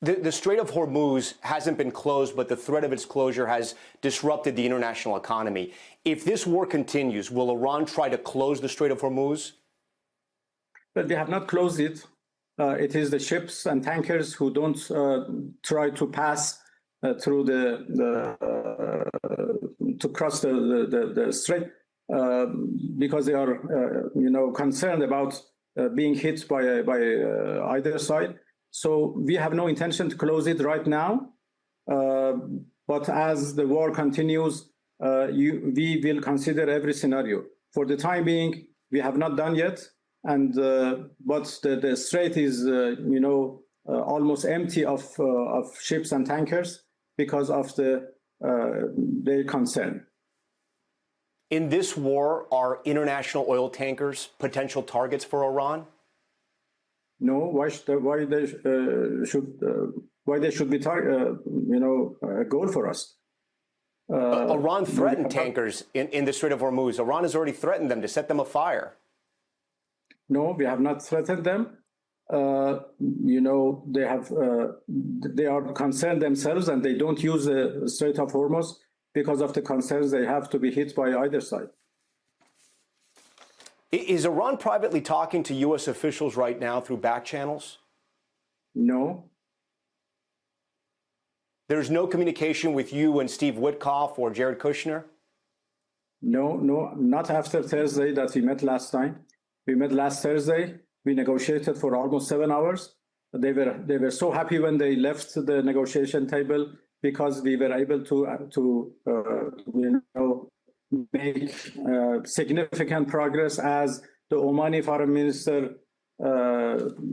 The Strait of Hormuz hasn't been closed, but the threat of its closure has disrupted the international economy. If this war continues, will Iran try to close the Strait of Hormuz? But they have not closed it. It is the ships and tankers who don't try to pass through to cross the strait because they are, concerned about being hit by either side. So we have no intention to close it right now. But as the war continues, we will consider every scenario. For the time being, we have not done yet. And but the strait is, almost empty of ships and tankers because of their concern. In this war, are international oil tankers potential targets for Iran? No. Why they should be a goal for us? Iran threatened tankers in the Strait of Hormuz. Iran has already threatened them to set them afire. No, we have not threatened them. They are concerned themselves, and they don't use the Strait of Hormuz because of the concerns they have to be hit by either side. Is Iran privately talking to U.S. officials right now through back channels? No. There's no communication with you and Steve Witkoff or Jared Kushner? No, not after Thursday that we met last time. We met last Thursday. We negotiated for almost 7 hours. They were so happy when they left the negotiation table because we were able to make significant progress, as the Omani foreign minister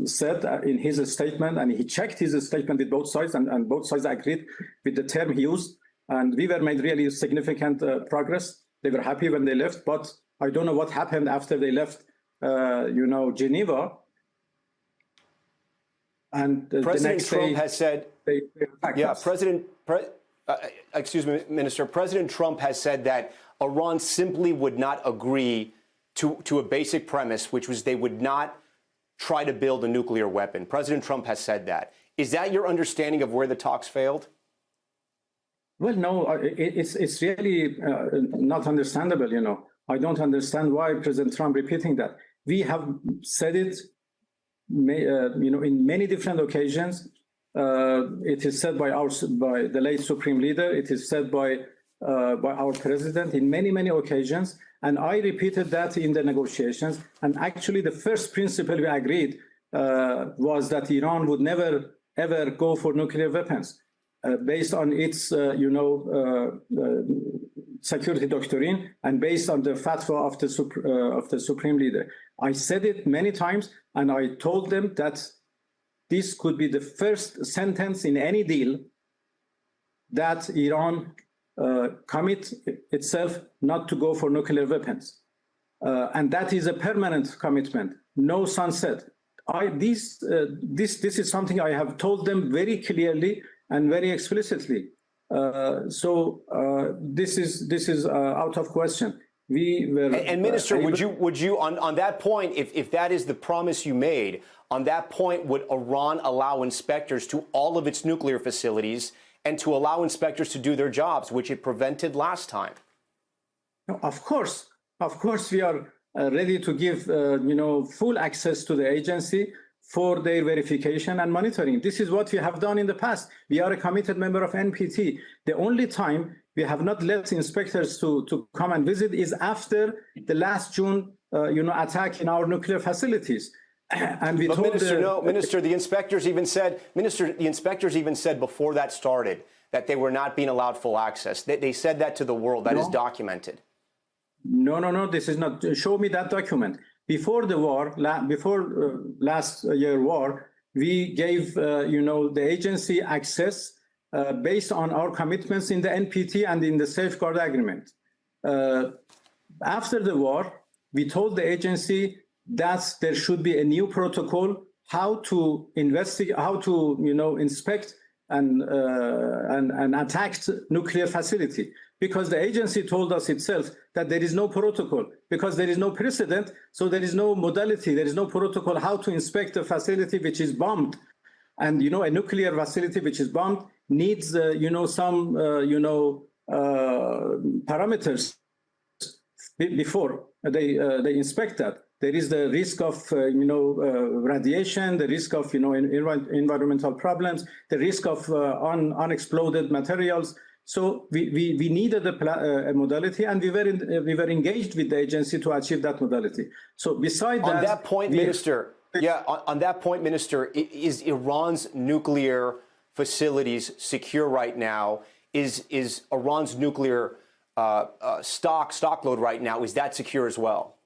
said in his statement, and he checked his statement with both sides, and both sides agreed with the term he used. And we were made really significant progress. They were happy when they left, but I don't know what happened after they left Geneva. And President Trump has said, Minister, President Trump has said that Iran simply would not agree to a basic premise, which was they would not try to build a nuclear weapon. President Trump has said that. Is that your understanding of where the talks failed? Well, no, it's really not understandable, I don't understand why President Trump repeating that. We have said it, in many different occasions. It is said by the late Supreme Leader. It is said by our president in many occasions. And I repeated that in the negotiations. And actually, the first principle we agreed was that Iran would never, ever go for nuclear weapons based on its, security doctrine and based on the fatwa of the Supreme Leader. I said it many times, and I told them that this could be the first sentence in any deal that Iran commit itself not to go for nuclear weapons. And that is a permanent commitment, no sunset. This is something I have told them very clearly and very explicitly. So this is out of question. We were and Minister, would you on that point, if that is the promise you made, on that point, would Iran allow inspectors to all of its nuclear facilities and to allow inspectors to do their jobs, which it prevented last time? No, of course, we are ready to give full access to the agency for their verification and monitoring. This is what we have done in the past. We are a committed member of NPT. The only time we have not let inspectors to come and visit is after the last June, attack in our nuclear facilities. And we told Minister, the inspectors even said, before that started that they were not being allowed full access. They said that to the world. That is documented. No, this is not. Show me that document. Before the war, last year war, we gave the agency access based on our commitments in the NPT and in the safeguard agreement. After the war, we told the agency that there should be a new protocol how to investigate, how to inspect and attack nuclear facility. Because the agency told us itself that there is no protocol, because there is no precedent, so there is no modality, there is no protocol how to inspect a facility which is bombed And, a nuclear facility which is bombed needs, some, parameters before they inspect that. There is the risk of, radiation, the risk of, environmental problems, the risk of unexploded materials. So we needed a modality, and we were engaged with the agency to achieve that modality. So beside that, on that point, Minister, is Iran's nuclear facilities secure right now? Is Iran's nuclear stock load right now, is that secure as well?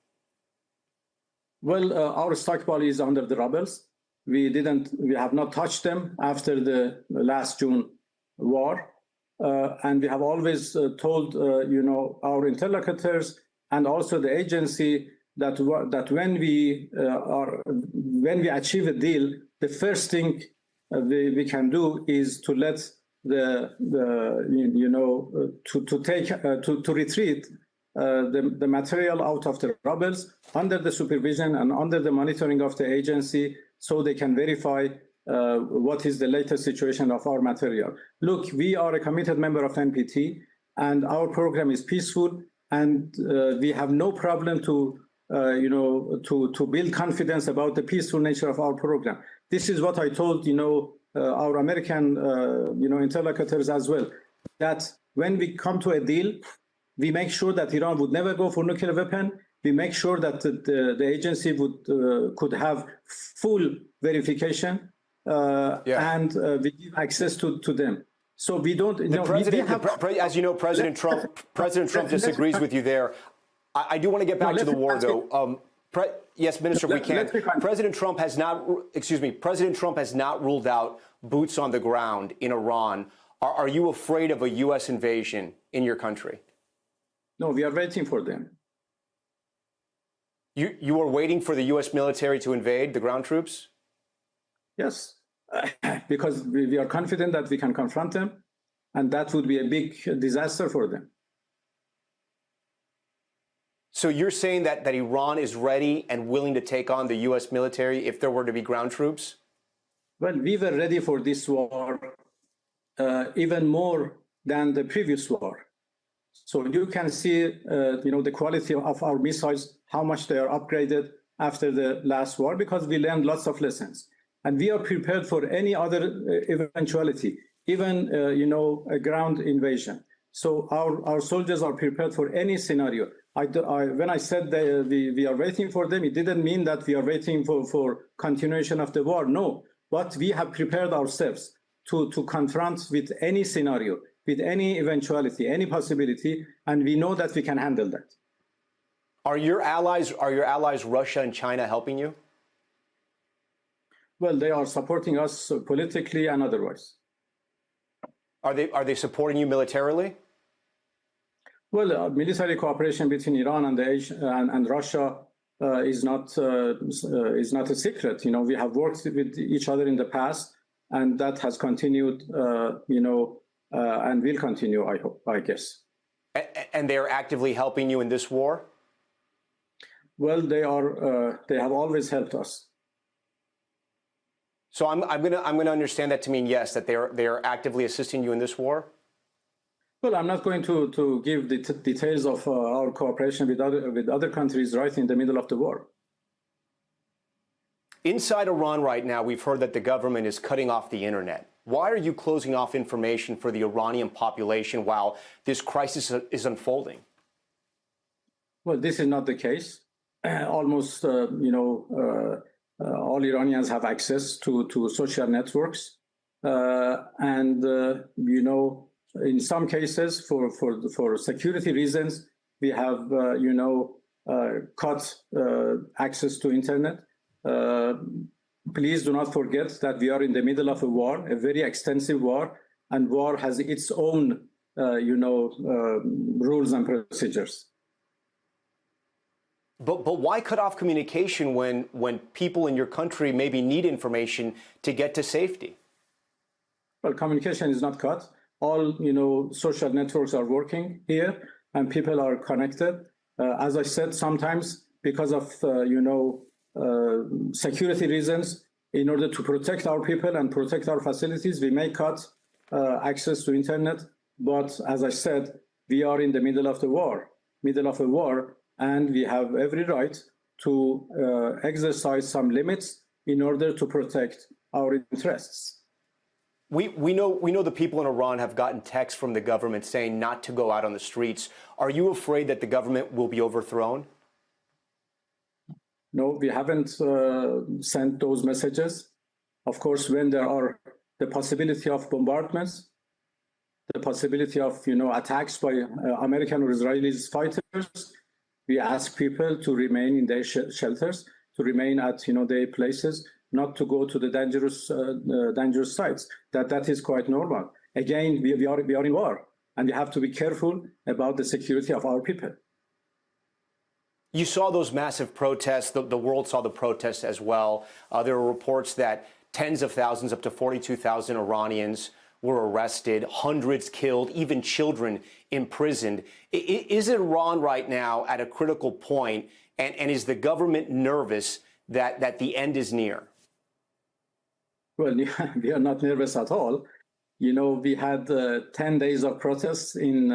Well, our stockpile is under the rebels. We have not touched them after the last June war. And we have always told, our interlocutors and also the agency that when we achieve a deal, the first thing we can do is to let to retreat the material out of the rebels under the supervision and under the monitoring of the agency, so they can verify what is the latest situation of our material. Look, we are a committed member of NPT, and our program is peaceful, and we have no problem to build confidence about the peaceful nature of our program. This is what I told our American interlocutors as well, that when we come to a deal, we make sure that Iran would never go for nuclear weapon. We make sure that the agency could have full verification, and we give access to them. So we don't. As you know, President Trump disagrees with you there. I do want to get back to the war, though. Yes, Minister, we can. President Trump has not ruled out boots on the ground in Iran. Are you afraid of a U.S. invasion in your country? No, we are waiting for them. You are waiting for the U.S. military to invade, the ground troops? Yes, because we are confident that we can confront them, and that would be a big disaster for them. So you're saying that Iran is ready and willing to take on the U.S. military if there were to be ground troops? Well, we were ready for this war even more than the previous war. So you can see, the quality of our missiles, how much they are upgraded after the last war, because we learned lots of lessons. And we are prepared for any other eventuality, even, a ground invasion. So our soldiers are prepared for any scenario. When I said that we are waiting for them, it didn't mean that we are waiting for continuation of the war. No, but we have prepared ourselves to confront with any scenario, with any eventuality, any possibility, and we know that we can handle that. Are your allies Russia and China helping you? Well, they are supporting us politically and otherwise. Are they supporting you militarily? Well, military cooperation between Iran and Russia is not a secret. We have worked with each other in the past, and that has continued, and will continue, I guess. And they are actively helping you in this war? Well, they have always helped us. So I'm gonna understand that to mean yes, that they are actively assisting you in this war? Well, I'm not going to give the details of our cooperation with other countries right in the middle of the war. Inside Iran right now, we've heard that the government is cutting off the internet. Why are you closing off information for the Iranian population while this crisis is unfolding? Well, this is not the case. Almost, all Iranians have access to social networks, and in some cases, for security reasons, we have cut access to internet. Please do not forget that we are in the middle of a war, a very extensive war, and war has its own rules and procedures. But why cut off communication when people in your country maybe need information to get to safety? Well, communication is not cut. All social networks are working here, and people are connected. As I said, sometimes because of security reasons, in order to protect our people and protect our facilities, we may cut access to internet. But as I said, we are in the middle of a war, and we have every right to exercise some limits in order to protect our interests. We know the people in Iran have gotten texts from the government saying not to go out on the streets. Are you afraid that the government will be overthrown? No, we haven't sent those messages. Of course, when there are the possibility of bombardments, the possibility of attacks by American or Israeli fighters, we ask people to remain in their shelters, to remain at their places, not to go to the dangerous sites. That is quite normal. Again, we are in war, and we have to be careful about the security of our people. You saw those massive protests. The world saw the protests as well. There were reports that tens of thousands, up to 42,000 Iranians were arrested, hundreds killed, even children imprisoned. Is Iran right now at a critical point, and is the government nervous that the end is near? Well, we are not nervous at all. We had 10 days of protests in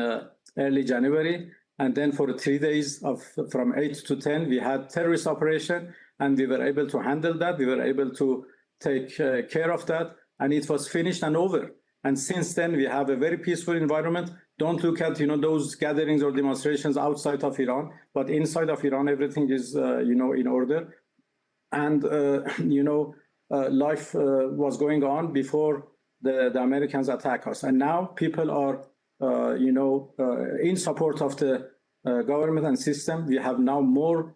early January. And then for 3 days from 8 to 10, we had terrorist operation, and we were able to handle that. We were able to take care of that, and it was finished and over. And since then, we have a very peaceful environment. Don't look at those gatherings or demonstrations outside of Iran, but inside of Iran, everything is in order. And life was going on before the Americans attack us, and now people are in support of the government and system. We have now more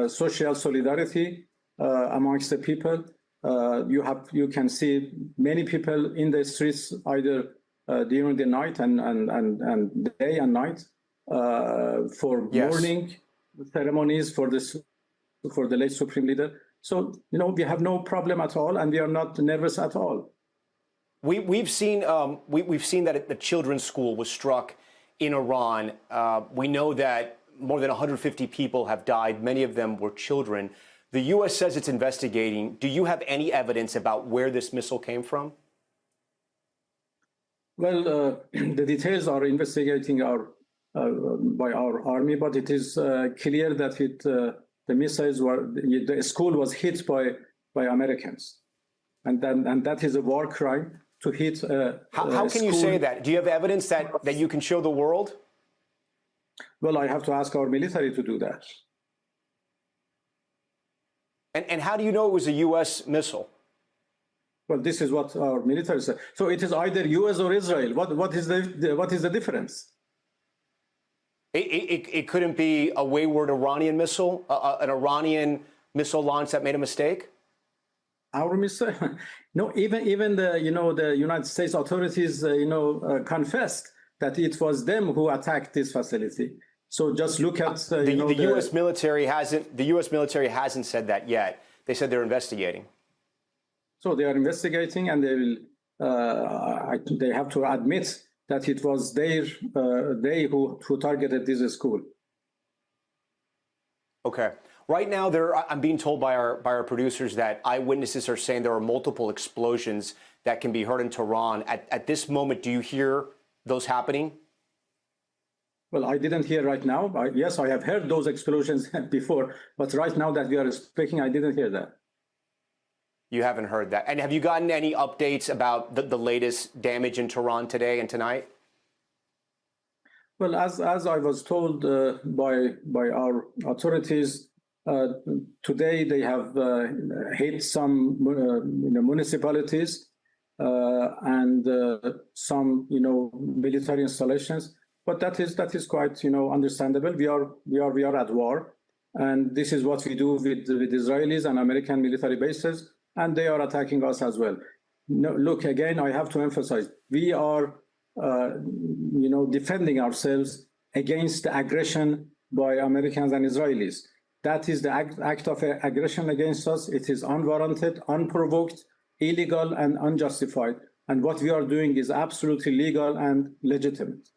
social solidarity amongst the people. You can see many people in the streets either during the night and day and night for mourning ceremonies for the late Supreme Leader. So we have no problem at all, and we are not nervous at all. We've seen that the children's school was struck in Iran. We know that more than 150 people have died. Many of them were children. The U.S. says it's investigating. Do you have any evidence about where this missile came from? Well, the details are investigating by our army, but it is clear that the school was hit by Americans, and that is a war crime. To hit how can you say that? Do you have evidence that you can show the world? Well, I have to ask our military to do that. And how do you know it was a U.S. missile? Well, this is what our military said. So it is either U.S. or Israel. What is the difference? It couldn't be a wayward Iranian missile, an Iranian missile launch that made a mistake? Our mistake? No, even the United States authorities confessed that it was them who attacked this facility. So just look at the U.S. military hasn't. The U.S. military hasn't said that yet. They said they're investigating. So they are investigating, and they will. They have to admit that it was they who targeted this school. Okay. Right now, I'm being told by our producers that eyewitnesses are saying there are multiple explosions that can be heard in Tehran. At this moment, do you hear those happening? Well, I didn't hear right now. Yes, I have heard those explosions before, but right now that we are speaking, I didn't hear that. You haven't heard that. And have you gotten any updates about the latest damage in Tehran today and tonight? Well, as I was told by our authorities, today they have hit some municipalities and some military installations. But that is quite understandable. We are at war, and this is what we do with Israelis and American military bases, and they are attacking us as well. No, look, again, I have to emphasize, we are defending ourselves against the aggression by Americans and Israelis. That is the act of aggression against us. It is unwarranted, unprovoked, illegal, and unjustified. And what we are doing is absolutely legal and legitimate.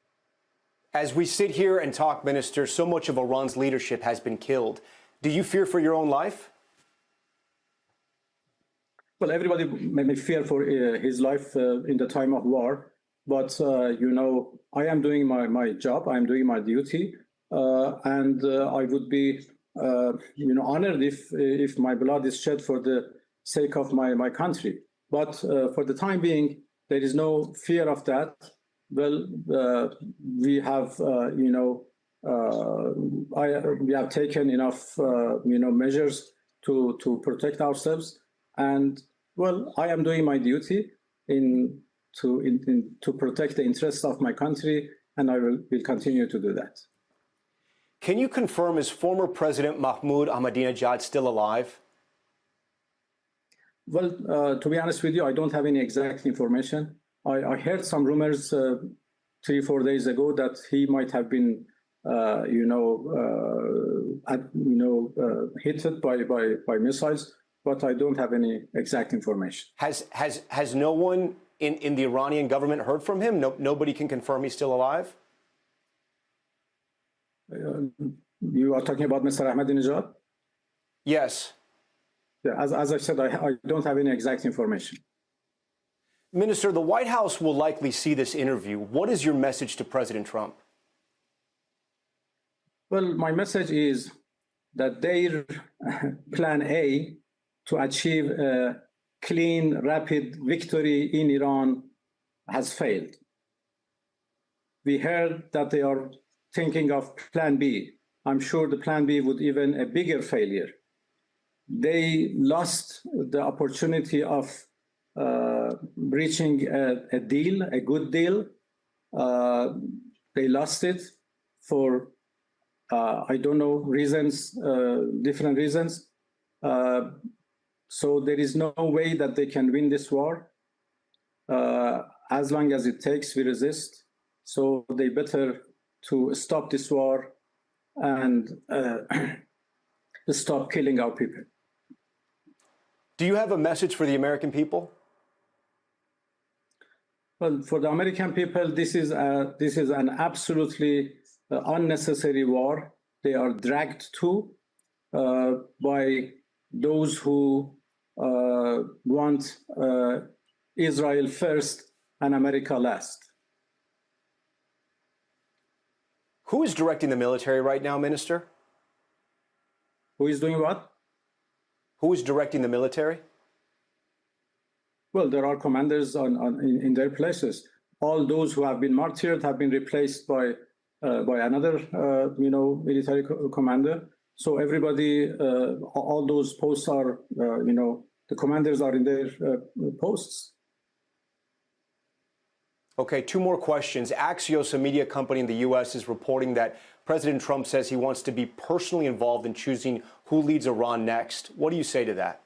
As we sit here and talk, Minister, so much of Iran's leadership has been killed. Do you fear for your own life? Well, everybody may fear for his life in the time of war, but I am doing my job. I am doing my duty, and I would be honored if my blood is shed for the sake of my country. But for the time being, there is no fear of that. Well, we have we have taken enough measures to protect ourselves, and well, I am doing my duty to protect the interests of my country, and I will continue to do that. Can you confirm, is former President Mahmoud Ahmadinejad still alive? Well, to be honest with you, I don't have any exact information. I heard some rumors 3-4 days ago that he might have been, hit by missiles, but I don't have any exact information. Has no one in the Iranian government heard from him? Nobody can confirm he's still alive? You are talking about Mr. Ahmadinejad? Yes. Yeah, as I said, I don't have any exact information. Minister, the White House will likely see this interview. What is your message to President Trump? Well, my message is that their plan A to achieve a clean, rapid victory in Iran has failed. We heard that they are thinking of plan B. I'm sure the plan B would even a bigger failure. They lost the opportunity of reaching a deal, a good deal. They lost it for, I don't know, reasons, different reasons. So there is no way that they can win this war. As long as it takes, we resist. So they better to stop this war and stop killing our people. Do you have a message for the American people? Well, for the American people, this is an absolutely unnecessary war. They are dragged to by those who want Israel first and America last. Who is directing the military right now, Minister? Who is doing what? Who is directing the military? Well, there are commanders in their places. All those who have been martyred have been replaced by another, military commander. So everybody, all those posts are, the commanders are in their posts. Okay, 2 more questions. Axios, a media company in the U.S., is reporting that President Trump says he wants to be personally involved in choosing who leads Iran next. What do you say to that?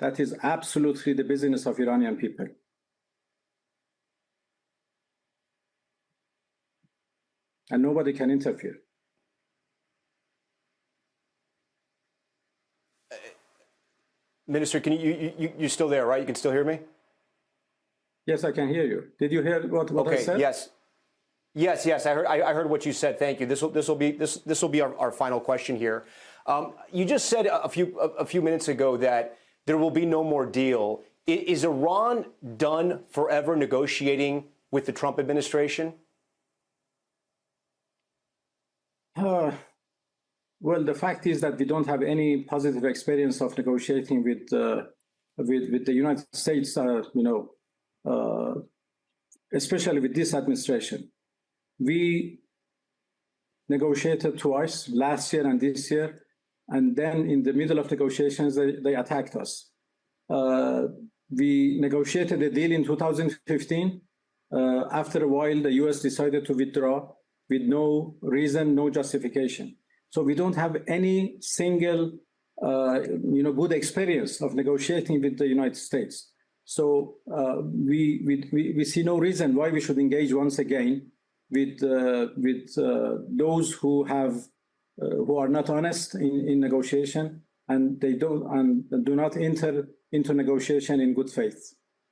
That is absolutely the business of Iranian people. And nobody can interfere. Minister, can you're still there, right? You can still hear me? Yes, I can hear you. Did you hear what I said? Yes. I heard what you said. Thank you. This will be our final question here. You just said a few minutes ago that there will be no more deal. Is Iran done forever negotiating with the Trump administration? Well, the fact is that we don't have any positive experience of negotiating with the United States. Especially with this administration. We negotiated twice, last year and this year, and then in the middle of negotiations, they attacked us. We negotiated a deal in 2015. After a while, the US decided to withdraw with no reason, no justification. So we don't have any single, good experience of negotiating with the United States. So we see no reason why we should engage once again with those who are not honest in negotiation, and they do not enter into negotiation in good faith.